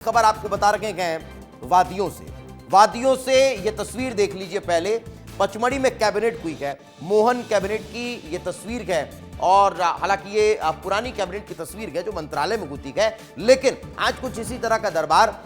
खबर आपको बता रहे हैं वादियों से ये तस्वीर देख लीजिए। पहले पचमढ़ी में कैबिनेट हुई है, मोहन कैबिनेट की ये तस्वीर है और हालांकि ये पुरानी कैबिनेट की तस्वीर है जो मंत्रालय में गुती है, लेकिन आज कुछ इसी तरह का दरबार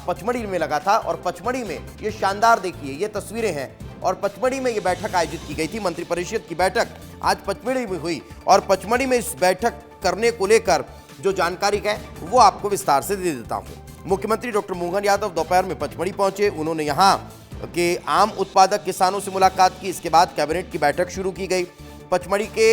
पचमढ़ी में लगा था और पचमढ़ी में ये शानदार देखिए ये तस्वीरें हैं और पचमढ़ी में ये बैठक आयोजित की गई थी। मंत्रिपरिषद की बैठक आज पचमढ़ी में हुई और पचमढ़ी में इस बैठक करने को लेकर जो जानकारी है वो आपको विस्तार से दे देता हूं। मुख्यमंत्री डॉक्टर मोहन यादव दोपहर में पचमढ़ी पहुंचे। उन्होंने यहां के आम उत्पादक किसानों से मुलाकात की। इसके बाद कैबिनेट की बैठक शुरू की गई। पचमढ़ी के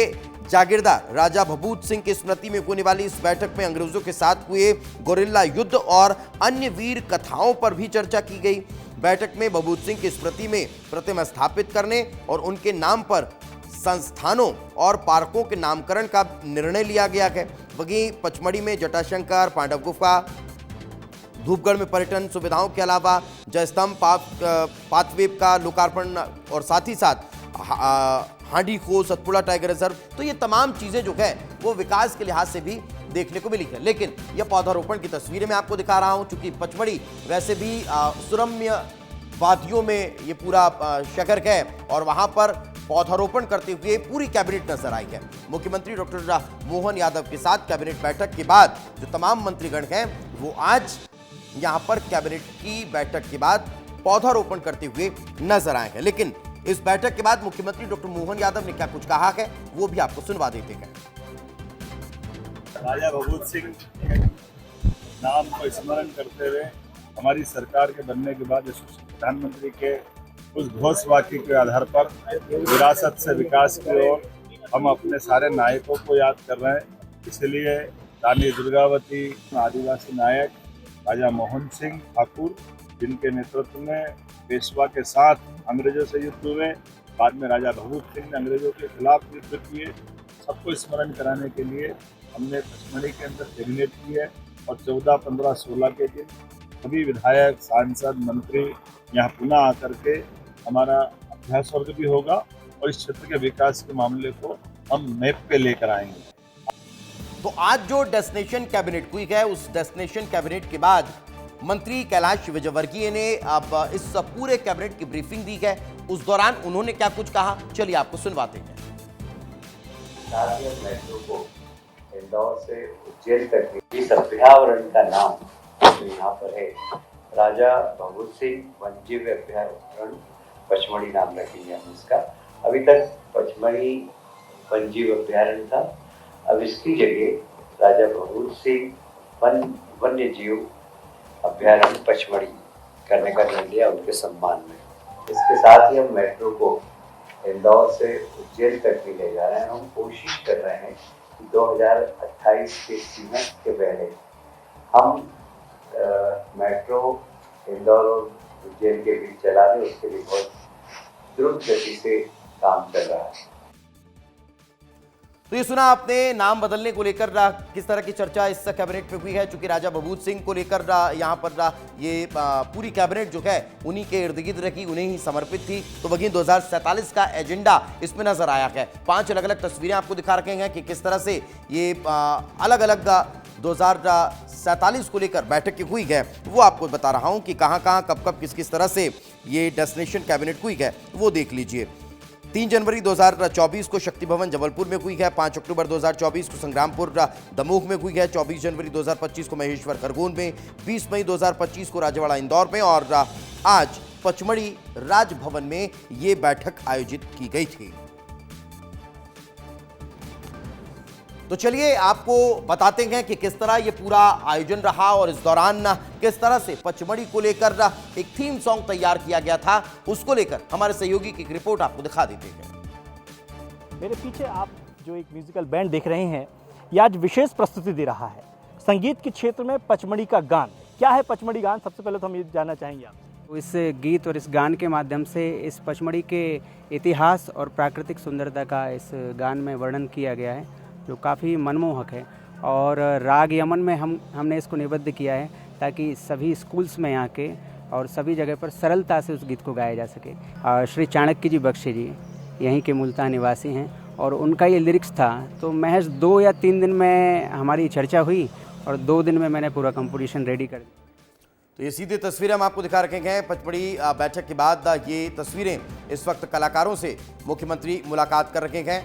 जागीरदार राजा भभूत सिंह की स्मृति में होने वाली इस बैठक में अंग्रेजों के साथ हुए गोरिल्ला युद्ध और अन्य वीर कथाओं पर भी चर्चा की गई। बैठक में भभूत सिंह की स्मृति में प्रतिमा स्थापित करने और उनके नाम पर संस्थानों और पार्कों के नामकरण का निर्णय लिया गया है। वहीं पचमढ़ी में जटाशंकर, पांडव गुफा, धूपगढ़ में पर्यटन सुविधाओं के अलावा जयस्तंभ पाथवे का लोकार्पण और साथ ही साथ हांडी खो, सतपुड़ा टाइगर रिजर्व, तो ये तमाम चीजें जो है वो विकास के लिहाज से भी देखने को मिली है। लेकिन यह पौधारोपण की तस्वीरें मैं आपको दिखा रहा हूं, चूंकि पचमढ़ी वैसे भी सुरम्य वादियों में ये पूरा शहर है और वहां पर पौधारोपण करते हुए पूरी कैबिनेट नजर आई है। मुख्यमंत्री डॉक्टर मोहन यादव के साथ कैबिनेट बैठक के बाद जो तमाम मंत्रीगण हैं वो आज यहां पर कैबिनेट की बैठक के बाद पौधारोपण करते हुए नजर आए हैं। लेकिन इस बैठक के बाद मुख्यमंत्री डॉक्टर मोहन यादव ने क्या कुछ कहा है वो भी आपको सुनवा देते हैं। राजा भभूत सिंह नाम को स्मरण करते हुए हमारी सरकार के बनने के बाद प्रधानमंत्री के उस घोषवाक्य के आधार पर विरासत से विकास की ओर हम अपने सारे नायकों को याद कर रहे हैं। इसलिए रानी दुर्गावती, आदिवासी नायक राजा मोहन सिंह ठाकुर, जिनके नेतृत्व में पेशवा के साथ अंग्रेजों से युद्ध हुए, बाद में राजा भभूत सिंह ने अंग्रेजों के खिलाफ युद्ध किए, सबको स्मरण कराने के लिए हमने पचमढ़ी के अंदर कैबिनेट की है और 14, 15, 16 के दिन सभी विधायक, सांसद, मंत्री यहाँ पुनः आकर के हमारा अभ्यास वर्ग भी होगा और इस क्षेत्र के विकास के मामले को हम मैप पे लेकर आएंगे। तो आज जो डेस्टिनेशन कैबिनेट हुई है उस डेस्टिनेशन कैबिनेट के बाद मंत्री कैलाश विजयवर्गीय ने अब इस पूरे कैबिनेट की ब्रीफिंग दी है। उस दौरान उन्होंने क्या कुछ कहा चलिए आपको सुनवाते हैं। मेट्रो को इंदौर से उज्जैन तक इस अभ्यावरण का नाम तो यहाँ पर है राजा भभूत सिंह वन्यजीव अभ्यारण्य पचमढ़ी नाम रखेंगे हम इसका। अभी तक पचमढ़ी वन्यजीव अभ्यारण्य था, अब इसकी जगह राजा भभूत सिंह वन्यजीव अभ्यारण्य पचमढ़ी करने का निर्णय लिया उनके सम्मान में। इसके साथ ही हम मेट्रो को इंदौर से उज्जैन तक भी ले जा रहे हैं। हम कोशिश कर रहे हैं कि 2028 के सीजन के पहले हम मेट्रो इंदौर और उज्जैन के बीच चला रहे, उसके लिए बहुत द्रुत गति से काम चल रहा है। तो ये सुना आपने नाम बदलने को लेकर किस तरह की चर्चा इस कैबिनेट में हुई है। चूंकि राजा भभूत सिंह को लेकर यहाँ पर ये पूरी कैबिनेट जो है उन्हीं के इर्द गिर्द रखी, उन्हें ही समर्पित थी। तो वहीं 2047 का एजेंडा इसमें नजर आया है। 5 अलग अलग तस्वीरें आपको दिखा रखे हैं कि किस तरह से ये अलग अलग 2047 को लेकर बैठक की हुई है। वो आपको बता रहा हूं कि कहां कहां कब कब किस किस तरह से ये डेस्टिनेशन कैबिनेट हुई है वो देख लीजिए। 3 जनवरी 2024 को शक्ति भवन जबलपुर में हुई है। 5 अक्टूबर 2024 को संग्रामपुर दमोह में हुई है। 24 जनवरी 2025 को महेश्वर खरगोन में, 20 मई 2025 को राजवाड़ा इंदौर में और आज पचमढ़ी राजभवन में ये बैठक आयोजित की गई थी। तो चलिए आपको बताते हैं कि किस तरह ये पूरा आयोजन रहा और इस दौरान किस तरह से पचमढ़ी को लेकर एक थीम सॉन्ग तैयार किया गया था। उसको लेकर हमारे सहयोगी की एक रिपोर्ट आपको दिखा देते हैं। मेरे पीछे आप जो एक म्यूजिकल बैंड देख रहे हैं ये आज विशेष प्रस्तुति दे रहा है संगीत के क्षेत्र में। पचमढ़ी का गान क्या है? पचमढ़ी गान सबसे पहले तो हम ये जानना चाहेंगे आप। इस गीत और इस गान के माध्यम से इस पचमढ़ी के इतिहास और प्राकृतिक सुंदरता का इस गान में वर्णन किया गया है जो काफ़ी मनमोहक है। और राग यमन में हमने इसको निबद्ध किया है ताकि सभी स्कूल्स में यहाँ के और सभी जगह पर सरलता से उस गीत को गाया जा सके। श्री चाणक्य जी बख्शी जी यहीं के मुल्तान निवासी हैं और उनका ये लिरिक्स था। तो महज 2 या 3 दिन में हमारी चर्चा हुई और 2 दिन में मैंने पूरा कंपोजिशन रेडी कर दिया। तो ये सीधी तस्वीरें हम आपको दिखा रखे हैं पचमढ़ी बैठक के बाद। ये तस्वीरें इस वक्त कलाकारों से मुख्यमंत्री मुलाकात कर रखे हैं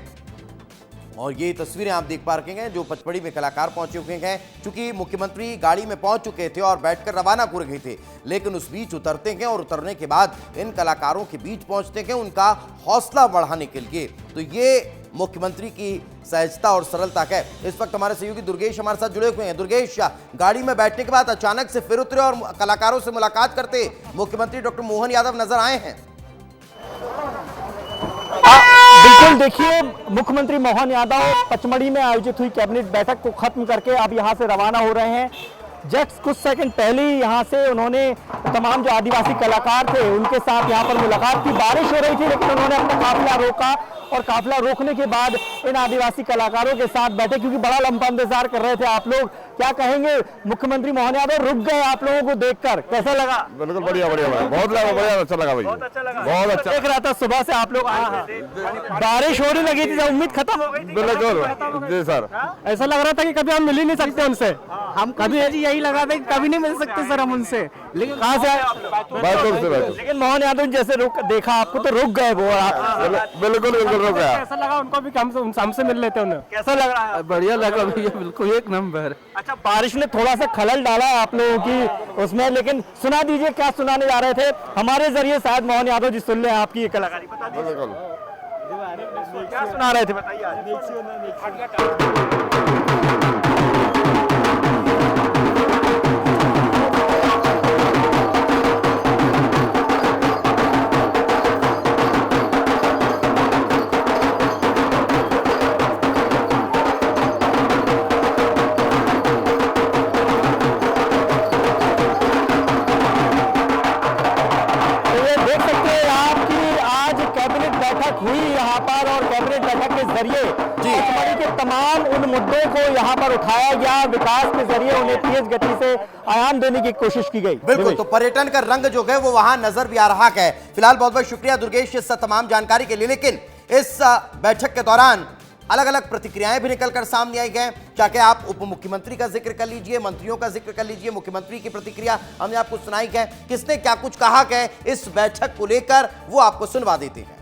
और ये तस्वीरें आप देख पा रहे हैं जो पचमढ़ी में कलाकार पहुंचे हुए हैं। चूंकि मुख्यमंत्री गाड़ी में पहुंच चुके थे और बैठकर रवाना हो गए थे, लेकिन उस बीच उतरते हैं और उतरने के बाद इन कलाकारों के बीच पहुंचते हैं उनका हौसला बढ़ाने के लिए। तो ये मुख्यमंत्री की सहजता और सरलता है। इस वक्त हमारे सहयोगी दुर्गेश हमारे साथ जुड़े हुए हैं। दुर्गेश, गाड़ी में बैठने के बाद अचानक से फिर उतरे और कलाकारों से मुलाकात करते मुख्यमंत्री डॉक्टर मोहन यादव नजर आए हैं। बिल्कुल, देखिए मुख्यमंत्री मोहन यादव पचमढ़ी में आयोजित हुई कैबिनेट बैठक को खत्म करके अब यहां से रवाना हो रहे हैं। जस्ट कुछ सेकंड पहले ही यहां से उन्होंने तमाम जो आदिवासी कलाकार थे उनके साथ यहां पर मुलाकात की। बारिश हो रही थी लेकिन उन्होंने अपना काफिला रोका और काफिला रोकने के बाद इन आदिवासी कलाकारों के साथ बैठे, क्योंकि बड़ा लंबा इंतजार कर रहे थे आप लोग। क्या कहेंगे, मुख्यमंत्री मोहन यादव रुक गए आप लोगों को देखकर, कैसा लगा? बिल्कुल बढ़िया बढ़िया बहुत बढ़िया अच्छा लगा भाई, बहुत अच्छा लगा। बहुत अच्छा। देख रहा था सुबह से आप लोग आए थे, बारिश होने लगी थी, उम्मीद खत्म हो गई थी। बिल्कुल जी सर, ऐसा लग रहा था कि कभी हम मिल ही नहीं सकते उनसे। हम कभी यही लगा था कि कभी नहीं मिल सकते सर हम उनसे। लेकिन कहाँ से आए? लेकिन मोहन यादव जैसे देखा आपको तो रुक गए वो। बिल्कुल बिल्कुल रुक गया। ऐसा लगा उनको भी हमसे मिल लेते उन्हें। कैसा लग रहा है? बढ़िया लगा भैया, बिल्कुल एक नंबर। अच्छा, बारिश ने थोड़ा सा खलल डाला आप लोगों की उसमें, लेकिन सुना दीजिए क्या सुनाने जा रहे थे हमारे जरिए, शायद मोहन यादव जी सुन ले आपकी कलाकारी। बता दीजिए क्या सुना रहे थे, बताइए। हुई यहाँ पर और कैबिनेट बैठक के जरिए पचमढ़ी के तमाम उन मुद्दों को यहाँ पर उठाया गया, विकास के जरिए उन्हें तेज गति से आयाम देने की कोशिश की गई। बिल्कुल, तो पर्यटन का रंग जो है वो वहां नजर भी आ रहा है। फिलहाल बहुत बहुत शुक्रिया दुर्गेश इस तमाम जानकारी के लिए। लेकिन इस बैठक के दौरान अलग अलग प्रतिक्रियाएं भी निकलकर सामने आई गए। चाहे आप उप मुख्यमंत्री का जिक्र कर लीजिए, मंत्रियों का जिक्र कर लीजिए, मुख्यमंत्री की प्रतिक्रिया हमने आपको सुनाई है। किसने क्या कुछ कहा है इस बैठक को लेकर वो आपको सुनवा देते हैं।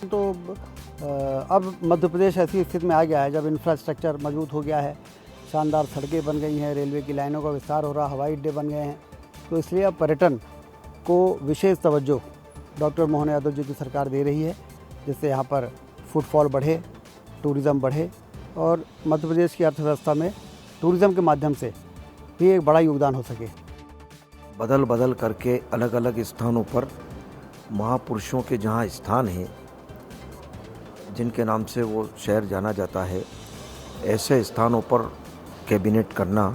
तो अब मध्य प्रदेश ऐसी स्थिति में आ गया है जब इंफ्रास्ट्रक्चर मजबूत हो गया है, शानदार सड़कें बन गई हैं, रेलवे की लाइनों का विस्तार हो रहा, हवाई अड्डे बन गए हैं, तो इसलिए अब पर्यटन को विशेष तवज्जो डॉक्टर मोहन यादव जी की सरकार दे रही है, जिससे यहाँ पर फुटफॉल बढ़े, टूरिज़्म बढ़े और मध्य प्रदेश की अर्थव्यवस्था में टूरिज़्म के माध्यम से भी एक बड़ा योगदान हो सके। बदल बदल करके अलग अलग स्थानों पर महापुरुषों के जहाँ स्थान हैं, जिनके नाम से वो शहर जाना जाता है, ऐसे स्थानों पर कैबिनेट करना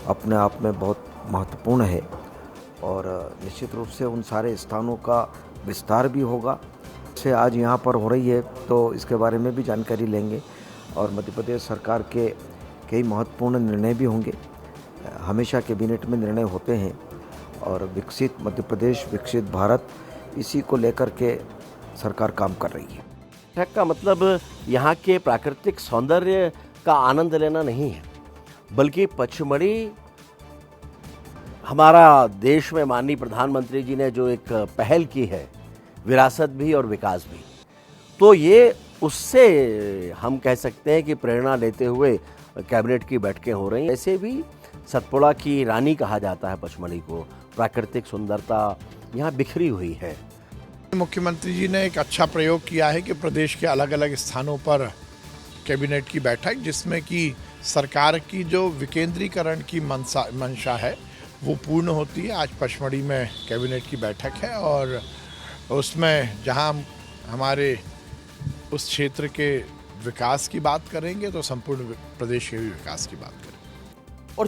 अपने आप में बहुत महत्वपूर्ण है और निश्चित रूप से उन सारे स्थानों का विस्तार भी होगा। से आज यहाँ पर हो रही है तो इसके बारे में भी जानकारी लेंगे और मध्य प्रदेश सरकार के कई महत्वपूर्ण निर्णय भी होंगे। हमेशा कैबिनेट में निर्णय होते हैं और विकसित मध्य प्रदेश, विकसित भारत, इसी को लेकर के सरकार काम कर रही है। बैठक का मतलब यहाँ के प्राकृतिक सौंदर्य का आनंद लेना नहीं है, बल्कि पचमढ़ी हमारा देश में माननीय प्रधानमंत्री जी ने जो एक पहल की है, विरासत भी और विकास भी, तो ये उससे हम कह सकते हैं कि प्रेरणा लेते हुए कैबिनेट की बैठकें हो रही हैं। ऐसे भी सतपुड़ा की रानी कहा जाता है पचमढ़ी को, प्राकृतिक सुंदरता यहाँ बिखरी हुई है। मुख्यमंत्री जी ने एक अच्छा प्रयोग किया है कि प्रदेश के अलग अलग स्थानों पर कैबिनेट की बैठक, जिसमें कि सरकार की जो विकेंद्रीकरण की मंशा है वो पूर्ण होती है। आज पचमढ़ी में कैबिनेट की बैठक है और उसमें जहां हम हमारे उस क्षेत्र के विकास की बात करेंगे तो संपूर्ण प्रदेश के भी विकास की बात करेंगे। और